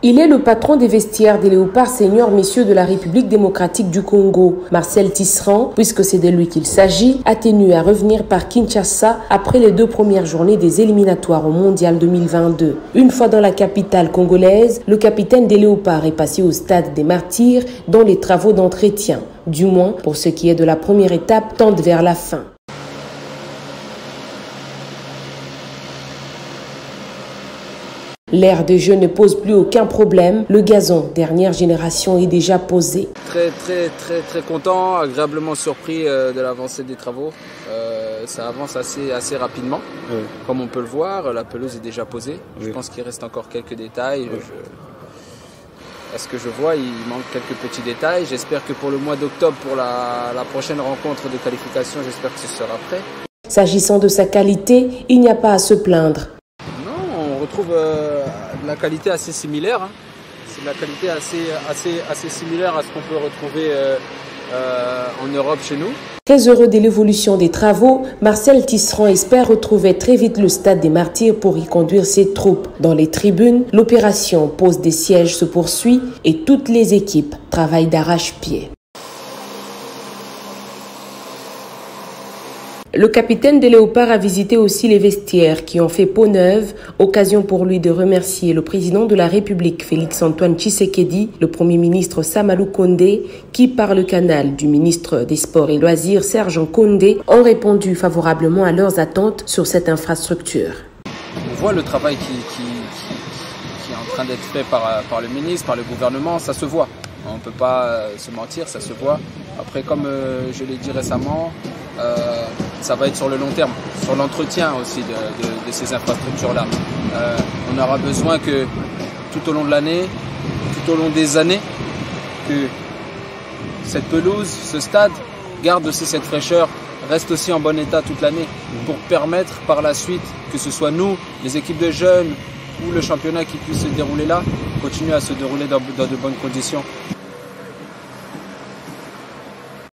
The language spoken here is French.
Il est le patron des vestiaires des Léopards seniors messieurs de la République démocratique du Congo. Marcel Tisserand, puisque c'est de lui qu'il s'agit, a tenu à revenir par Kinshasa après les 2 premières journées des éliminatoires au Mondial 2022. Une fois dans la capitale congolaise, le capitaine des Léopards est passé au stade des Martyrs dont les travaux d'entretien, du moins pour ce qui est de la première étape, tendent vers la fin. L'aire de jeu ne pose plus aucun problème. Le gazon, dernière génération, est déjà posé. Très content, agréablement surpris de l'avancée des travaux. Ça avance assez rapidement. Oui. Comme on peut le voir, la pelouse est déjà posée. Oui. Je pense qu'il reste encore quelques détails. Oui. À ce que je vois, il manque quelques petits détails. J'espère que pour le mois d'octobre, pour la prochaine rencontre de qualification, j'espère que ce sera prêt. S'agissant de sa qualité, il n'y a pas à se plaindre. On retrouve de la qualité assez similaire. Hein. C'est de la qualité assez similaire à ce qu'on peut retrouver en Europe chez nous. Très heureux de l'évolution des travaux, Marcel Tisserand espère retrouver très vite le stade des Martyrs pour y conduire ses troupes. Dans les tribunes, l'opération pose des sièges se poursuit et toutes les équipes travaillent d'arrache-pied. Le capitaine des Léopards a visité aussi les vestiaires qui ont fait peau neuve, occasion pour lui de remercier le président de la République Félix-Antoine Tshisekedi, le premier ministre Samalou Kondé, qui par le canal du ministre des Sports et Loisirs Serge Kondé ont répondu favorablement à leurs attentes sur cette infrastructure. On voit le travail qui est en train d'être fait par le ministre, par le gouvernement, ça se voit. On ne peut pas se mentir, ça se voit. Après, comme je l'ai dit récemment, ça va être sur le long terme, sur l'entretien aussi de ces infrastructures-là. On aura besoin que tout au long de l'année, tout au long des années, que cette pelouse, ce stade, garde aussi cette fraîcheur, reste aussi en bon état toute l'année pour permettre par la suite que ce soit nous, les équipes de jeunes ou le championnat qui puisse se dérouler là, continuer à se dérouler dans de bonnes conditions.